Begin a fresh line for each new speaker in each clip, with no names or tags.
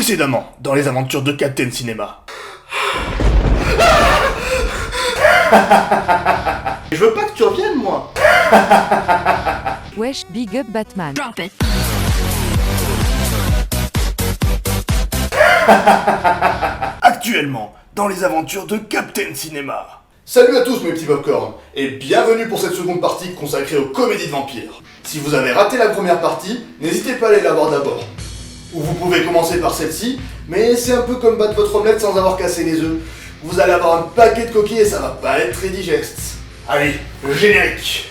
Précédemment, dans les aventures de Captain Cinema. Je veux pas que tu reviennes, moi.
Wesh, big up Batman.
Drop it.
Actuellement, dans les aventures de Captain Cinema. Salut à tous mes petits popcorn, et bienvenue pour cette seconde partie consacrée aux comédies de vampires. Si vous avez raté la première partie, n'hésitez pas à aller la voir d'abord. Ou vous pouvez commencer par celle-ci, mais c'est un peu comme battre votre omelette sans avoir cassé les œufs. Vous allez avoir un paquet de coquilles et ça va pas être très digeste. Allez, le générique.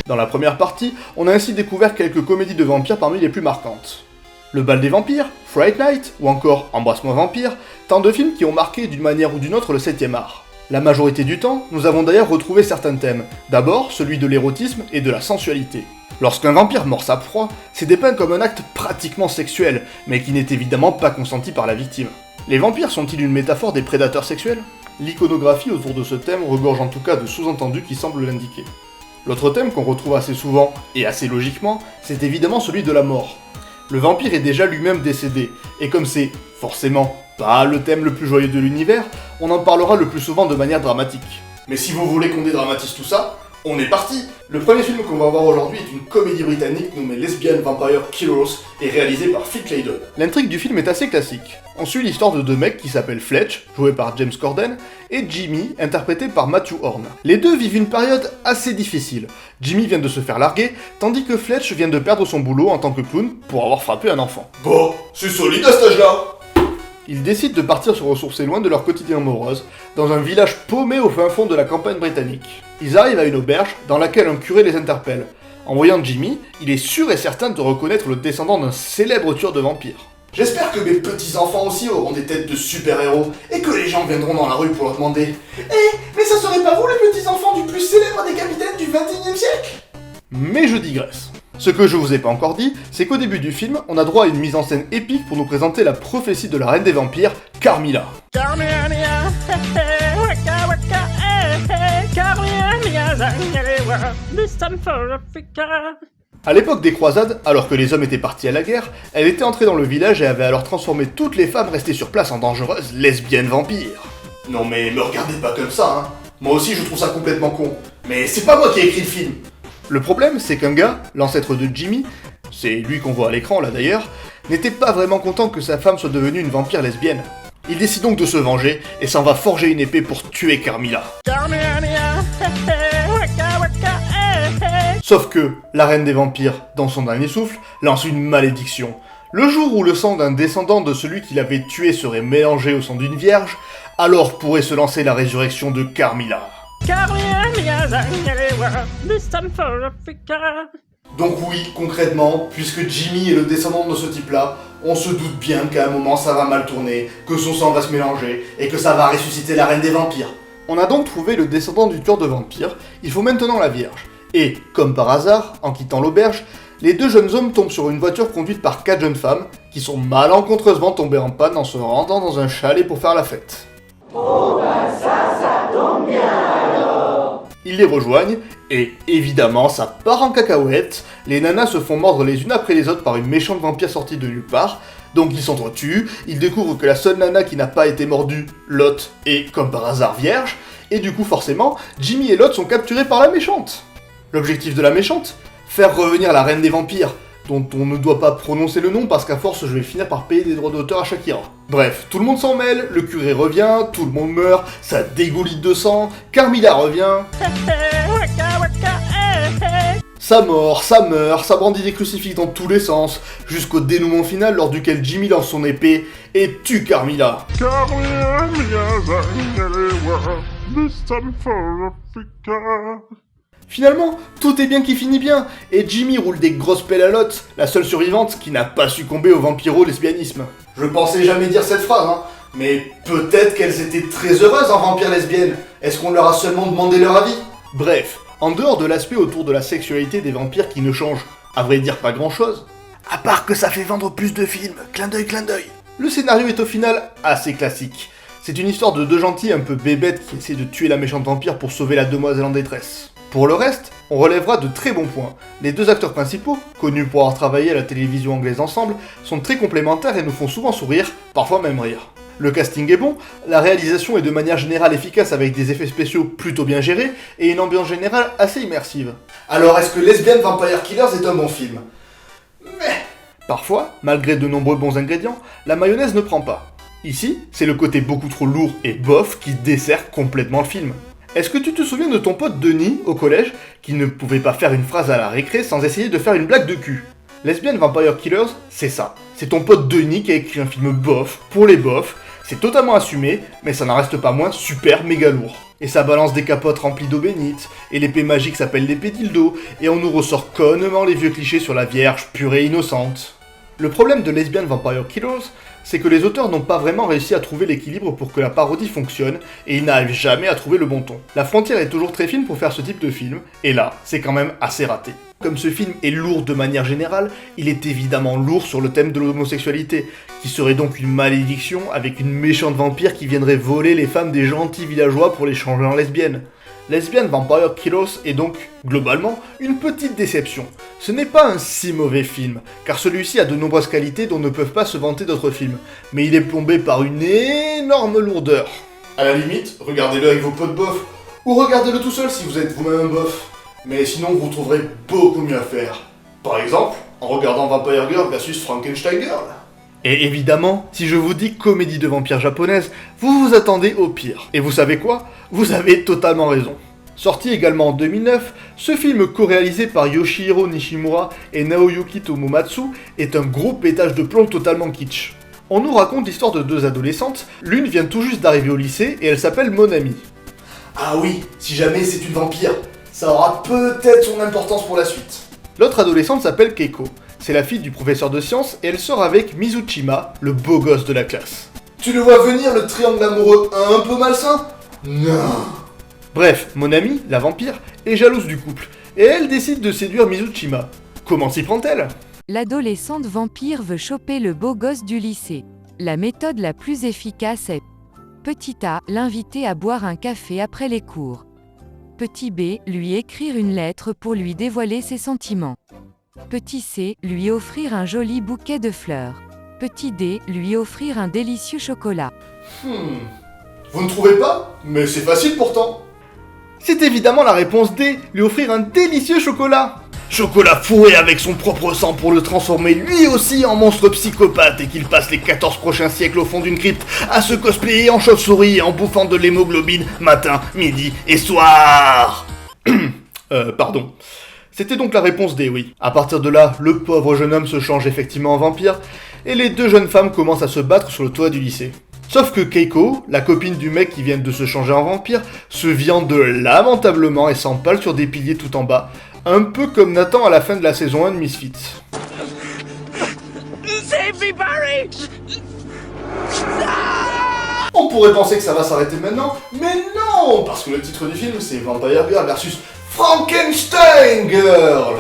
Dans la première partie, on a ainsi découvert quelques comédies de vampires parmi les plus marquantes. Le bal des vampires, Fright Night, ou encore Embrasse-moi vampire, tant de films qui ont marqué d'une manière ou d'une autre le 7ème art. La majorité du temps, nous avons d'ailleurs retrouvé certains thèmes. D'abord, celui de l'érotisme et de la sensualité. Lorsqu'un vampire mord sa proie, c'est dépeint comme un acte pratiquement sexuel, mais qui n'est évidemment pas consenti par la victime. Les vampires sont-ils une métaphore des prédateurs sexuels ? L'iconographie autour de ce thème regorge en tout cas de sous-entendus qui semblent l'indiquer. L'autre thème qu'on retrouve assez souvent, et assez logiquement, c'est évidemment celui de la mort. Le vampire est déjà lui-même décédé, et comme c'est, forcément, pas le thème le plus joyeux de l'univers, on en parlera le plus souvent de manière dramatique. Mais si vous voulez qu'on dédramatise tout ça, on est parti! Le premier film qu'on va voir aujourd'hui est une comédie britannique nommée Lesbian Vampire Killers et réalisée par Phil Claydon. L'intrigue du film est assez classique. On suit l'histoire de deux mecs qui s'appellent Fletch, joué par James Corden, et Jimmy, interprété par Matthew Horn. Les deux vivent une période assez difficile. Jimmy vient de se faire larguer, tandis que Fletch vient de perdre son boulot en tant que clown pour avoir frappé un enfant. Bon, c'est solide à cet âge-là! Ils décident de partir se ressourcer loin de leur quotidien morose, dans un village paumé au fin fond de la campagne britannique. Ils arrivent à une auberge dans laquelle un curé les interpelle. En voyant Jimmy, il est sûr et certain de reconnaître le descendant d'un célèbre tueur de vampires. J'espère que mes petits-enfants aussi auront des têtes de super-héros, et que les gens viendront dans la rue pour leur demander « Eh, mais ça serait pas vous les petits-enfants du plus célèbre des capitaines du XXIe siècle ?» Mais je digresse. Ce que je vous ai pas encore dit, c'est qu'au début du film, on a droit à une mise en scène épique pour nous présenter la prophétie de la reine des vampires, Carmilla. À l'époque des croisades, alors que les hommes étaient partis à la guerre, elle était entrée dans le village et avait alors transformé toutes les femmes restées sur place en dangereuses lesbiennes vampires. Non mais me regardez pas comme ça, hein. Moi aussi je trouve ça complètement con. Mais c'est pas moi qui ai écrit le film. Le problème, c'est qu'un gars, l'ancêtre de Jimmy, c'est lui qu'on voit à l'écran là d'ailleurs, n'était pas vraiment content que sa femme soit devenue une vampire lesbienne. Il décide donc de se venger et s'en va forger une épée pour tuer Carmilla. Sauf que la reine des vampires, dans son dernier souffle, lance une malédiction. Le jour où le sang d'un descendant de celui qui l'avait tué serait mélangé au sang d'une vierge, alors pourrait se lancer la résurrection de Carmilla. Donc oui, concrètement, puisque Jimmy est le descendant de ce type-là, on se doute bien qu'à un moment ça va mal tourner, que son sang va se mélanger, et que ça va ressusciter la reine des vampires. On a donc trouvé le descendant du tueur de vampires, il faut maintenant la vierge. Et, comme par hasard, en quittant l'auberge, les deux jeunes hommes tombent sur une voiture conduite par 4 jeunes femmes, qui sont malencontreusement tombées en panne en se rendant dans un chalet pour faire la fête.
Oh bah ça tombe bien alors.
Ils les rejoignent, et évidemment ça part en cacahuète, les nanas se font mordre les unes après les autres par une méchante vampire sortie de nulle part, donc ils s'entretuent, ils découvrent que la seule nana qui n'a pas été mordue, Lot, est comme par hasard vierge, et du coup forcément, Jimmy et Lot sont capturés par la méchante. L'objectif de la méchante ? Faire revenir la reine des vampires, dont on ne doit pas prononcer le nom parce qu'à force je vais finir par payer des droits d'auteur à Shakira. Bref, tout le monde s'en mêle, le curé revient, tout le monde meurt, ça dégouline de sang, Carmilla revient... Ça mord, ça meurt, ça brandit des crucifix dans tous les sens, jusqu'au dénouement final lors duquel Jimmy lance son épée et tue Carmilla. Finalement, tout est bien qui finit bien, et Jimmy roule des grosses pelles à Lot, la seule survivante qui n'a pas succombé au vampiro-lesbianisme. Je pensais jamais dire cette phrase, hein, mais peut-être qu'elles étaient très heureuses en vampire lesbienne. Est-ce qu'on leur a seulement demandé leur avis ? Bref, en dehors de l'aspect autour de la sexualité des vampires qui ne change, à vrai dire pas grand-chose, à part que ça fait vendre plus de films, clin d'œil, le scénario est au final assez classique. C'est une histoire de deux gentils un peu bébêtes qui essaient de tuer la méchante vampire pour sauver la demoiselle en détresse. Pour le reste, on relèvera de très bons points. Les deux acteurs principaux, connus pour avoir travaillé à la télévision anglaise ensemble, sont très complémentaires et nous font souvent sourire, parfois même rire. Le casting est bon, la réalisation est de manière générale efficace avec des effets spéciaux plutôt bien gérés et une ambiance générale assez immersive. Alors est-ce que Lesbian Vampire Killers est un bon film ? Mais parfois, malgré de nombreux bons ingrédients, la mayonnaise ne prend pas. Ici, c'est le côté beaucoup trop lourd et bof qui dessert complètement le film. Est-ce que tu te souviens de ton pote Denis, au collège, qui ne pouvait pas faire une phrase à la récré sans essayer de faire une blague de cul ? Lesbian Vampire Killers, c'est ça. C'est ton pote Denis qui a écrit un film bof, pour les bofs, c'est totalement assumé, mais ça n'en reste pas moins super méga lourd. Et ça balance des capotes remplies d'eau bénite, et l'épée magique s'appelle l'épée dildo, et on nous ressort connement les vieux clichés sur la vierge pure et innocente. Le problème de Lesbian Vampire Killers, c'est que les auteurs n'ont pas vraiment réussi à trouver l'équilibre pour que la parodie fonctionne, et ils n'arrivent jamais à trouver le bon ton. La frontière est toujours très fine pour faire ce type de film, et là, c'est quand même assez raté. Comme ce film est lourd de manière générale, il est évidemment lourd sur le thème de l'homosexualité, qui serait donc une malédiction avec une méchante vampire qui viendrait voler les femmes des gentils villageois pour les changer en lesbiennes. Lesbian Vampire Killers est donc, globalement, une petite déception. Ce n'est pas un si mauvais film, car celui-ci a de nombreuses qualités dont ne peuvent pas se vanter d'autres films, mais il est plombé par une énorme lourdeur. À la limite, regardez-le avec vos potes bof, ou regardez-le tout seul si vous êtes vous-même un bof. Mais sinon, vous trouverez beaucoup mieux à faire. Par exemple, en regardant Vampire Girl versus Frankenstein Girl. Et évidemment, si je vous dis comédie de vampire japonaise, vous vous attendez au pire. Et vous savez quoi ? Vous avez totalement raison. Sorti également en 2009, ce film co-réalisé par Yoshihiro Nishimura et Naoyuki Tomomatsu est un gros pétage de plomb totalement kitsch. On nous raconte l'histoire de deux adolescentes, l'une vient tout juste d'arriver au lycée et elle s'appelle Monami. Ah oui, si jamais c'est une vampire, ça aura peut-être son importance pour la suite. L'autre adolescente s'appelle Keiko. C'est la fille du professeur de sciences et elle sort avec Mizuchima, le beau gosse de la classe. Tu le vois venir, le triangle amoureux un peu malsain ? Non. Bref, Monami, la vampire, est jalouse du couple et elle décide de séduire Mizuchima. Comment s'y prend-elle ?
L'adolescente vampire veut choper le beau gosse du lycée. La méthode la plus efficace est petit A, l'inviter à boire un café après les cours. Petit B, lui écrire une lettre pour lui dévoiler ses sentiments. Petit C, lui offrir un joli bouquet de fleurs. Petit D, lui offrir un délicieux chocolat.
Vous ne trouvez pas ? Mais c'est facile pourtant. C'est évidemment la réponse D, lui offrir un délicieux chocolat. Chocolat fourré avec son propre sang pour le transformer lui aussi en monstre psychopathe et qu'il passe les 14 prochains siècles au fond d'une crypte à se cosplayer en chauve-souris en bouffant de l'hémoglobine matin, midi et soir. Pardon. C'était donc la réponse D, oui. À partir de là, le pauvre jeune homme se change effectivement en vampire et les deux jeunes femmes commencent à se battre sur le toit du lycée. Sauf que Keiko, la copine du mec qui vient de se changer en vampire, se viande lamentablement et s'empale sur des piliers tout en bas, un peu comme Nathan à la fin de la saison 1 de Misfits.
Save me, Barry!
On pourrait penser que ça va s'arrêter maintenant, mais non! Parce que le titre du film c'est Vampire Girl versus Frankenstein Girl!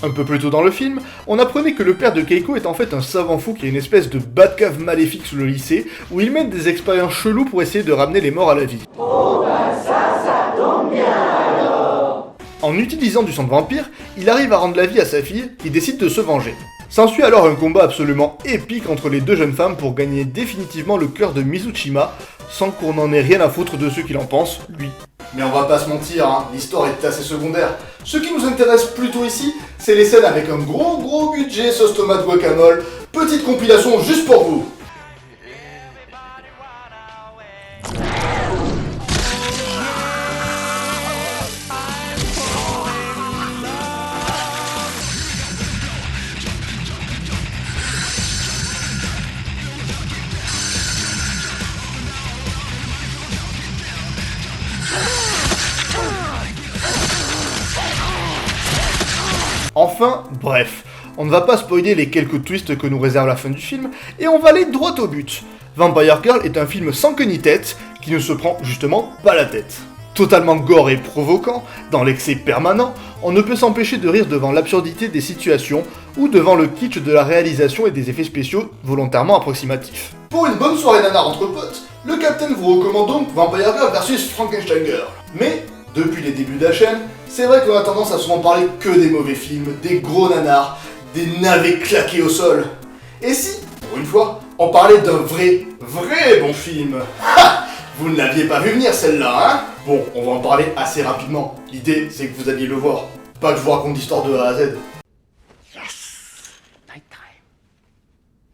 Un peu plus tôt dans le film, on apprenait que le père de Keiko est en fait un savant fou qui a une espèce de Batcave maléfique sous le lycée, où il mène des expériences cheloues pour essayer de ramener les morts à la vie.
Oh bah ça tombe bien alors!
En utilisant du sang de vampire, il arrive à rendre la vie à sa fille, qui décide de se venger. S'ensuit alors un combat absolument épique entre les deux jeunes femmes pour gagner définitivement le cœur de Mizuchima, sans qu'on en ait rien à foutre de ce qu'il en pense, lui. Mais on va pas se mentir, hein, l'histoire est assez secondaire. Ce qui nous intéresse plutôt ici, c'est les scènes avec un gros budget sauce tomate guacamole. Petite compilation juste pour vous. Enfin, bref, on ne va pas spoiler les quelques twists que nous réserve la fin du film, et on va aller droit au but. Vampire Girl est un film sans queue ni tête, qui ne se prend justement pas la tête. Totalement gore et provoquant, dans l'excès permanent, on ne peut s'empêcher de rire devant l'absurdité des situations ou devant le kitsch de la réalisation et des effets spéciaux volontairement approximatifs. Pour une bonne soirée nanar entre potes, le Capitaine vous recommande donc Vampire Girl vs Frankenstein Girl. Mais, depuis les débuts de la chaîne, c'est vrai qu'on a tendance à souvent parler que des mauvais films, des gros nanars, des navets claqués au sol. Et si, pour une fois, on parlait d'un vrai bon film? Ha! Vous ne l'aviez pas vu venir celle-là, hein? Bon, on va en parler assez rapidement. L'idée, c'est que vous alliez le voir. Pas que je vous raconte l'histoire de A à Z.
Yes! Nighttime.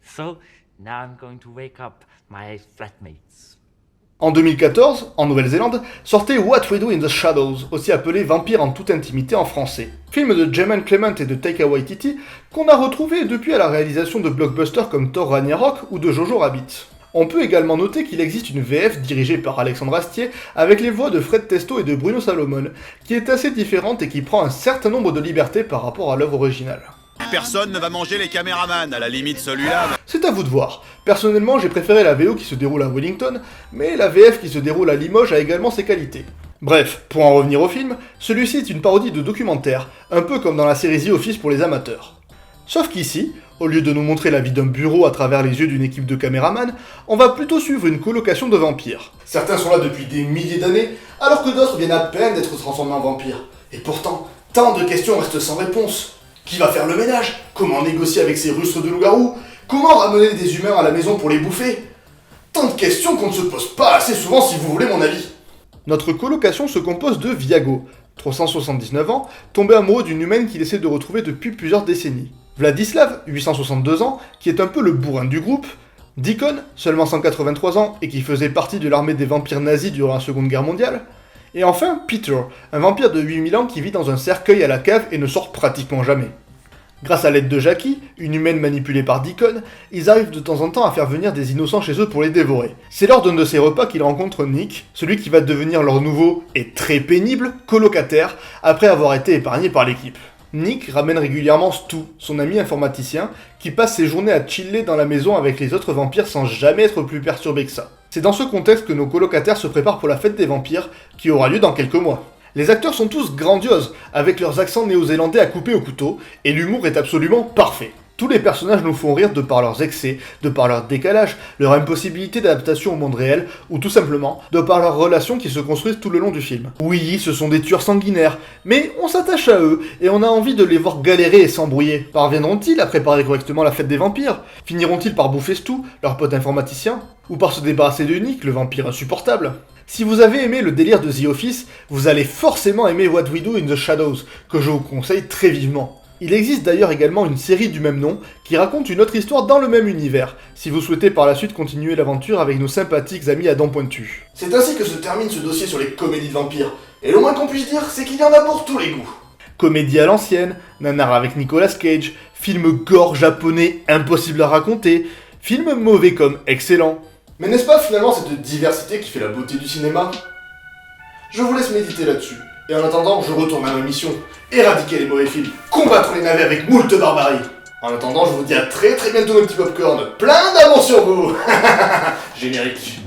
So, now I'm going to wake up my flatmates.
En 2014, en Nouvelle-Zélande, sortait What We Do in the Shadows, aussi appelé Vampire en toute intimité en français. Film de Jemaine Clement et de Taika Waititi, qu'on a retrouvé depuis à la réalisation de blockbusters comme Thor Ragnarok ou de Jojo Rabbit. On peut également noter qu'il existe une VF dirigée par Alexandre Astier avec les voix de Fred Testo et de Bruno Salomon, qui est assez différente et qui prend un certain nombre de libertés par rapport à l'œuvre originale.
Personne ne va manger les caméramans, à la limite celui-là.
C'est à vous de voir. Personnellement, j'ai préféré la VO qui se déroule à Wellington, mais la VF qui se déroule à Limoges a également ses qualités. Bref, pour en revenir au film, celui-ci est une parodie de documentaire, un peu comme dans la série The Office pour les amateurs. Sauf qu'ici, au lieu de nous montrer la vie d'un bureau à travers les yeux d'une équipe de caméramans, on va plutôt suivre une colocation de vampires. Certains sont là depuis des milliers d'années, alors que d'autres viennent à peine d'être transformés en vampires. Et pourtant, tant de questions restent sans réponse. Qui va faire le ménage? Comment négocier avec ces rustres de loups-garous? Comment ramener des humains à la maison pour les bouffer? Tant de questions qu'on ne se pose pas assez souvent si vous voulez mon avis. Notre colocation se compose de Viago, 379 ans, tombé amoureux d'une humaine qu'il essaie de retrouver depuis plusieurs décennies. Vladislav, 862 ans, qui est un peu le bourrin du groupe. Deacon, seulement 183 ans et qui faisait partie de l'armée des vampires nazis durant la Seconde Guerre mondiale. Et enfin, Peter, un vampire de 8000 ans qui vit dans un cercueil à la cave et ne sort pratiquement jamais. Grâce à l'aide de Jackie, une humaine manipulée par Deacon, ils arrivent de temps en temps à faire venir des innocents chez eux pour les dévorer. C'est lors d'un de ces repas qu'ils rencontrent Nick, celui qui va devenir leur nouveau, et très pénible, colocataire, après avoir été épargné par l'équipe. Nick ramène régulièrement Stu, son ami informaticien, qui passe ses journées à chiller dans la maison avec les autres vampires sans jamais être plus perturbé que ça. C'est dans ce contexte que nos colocataires se préparent pour la fête des vampires, qui aura lieu dans quelques mois. Les acteurs sont tous grandioses, avec leurs accents néo-zélandais à couper au couteau, et l'humour est absolument parfait. Tous les personnages nous font rire de par leurs excès, de par leur décalage, leur impossibilité d'adaptation au monde réel, ou tout simplement de par leurs relations qui se construisent tout le long du film. Oui, ce sont des tueurs sanguinaires, mais on s'attache à eux, et on a envie de les voir galérer et s'embrouiller. Parviendront-ils à préparer correctement la fête des vampires? Finiront-ils par bouffer Stu, leur pote informaticien? Ou par se débarrasser de Nick, le vampire insupportable? Si vous avez aimé le délire de The Office, vous allez forcément aimer What We Do in the Shadows, que je vous conseille très vivement. Il existe d'ailleurs également une série du même nom qui raconte une autre histoire dans le même univers, si vous souhaitez par la suite continuer l'aventure avec nos sympathiques amis à dents pointus. C'est ainsi que se termine ce dossier sur les comédies de vampires, et le moins qu'on puisse dire, c'est qu'il y en a pour tous les goûts. Comédie à l'ancienne, nanar avec Nicolas Cage, film gore japonais impossible à raconter, film mauvais comme excellent. Mais n'est-ce pas finalement cette diversité qui fait la beauté du cinéma? Je vous laisse méditer là-dessus. Et en attendant, je retourne à ma mission. Éradiquer les mauvais films, combattre les navets avec moult barbarie. En attendant, je vous dis à très bientôt mes petits popcorn. Plein d'amour sur vous. Générique.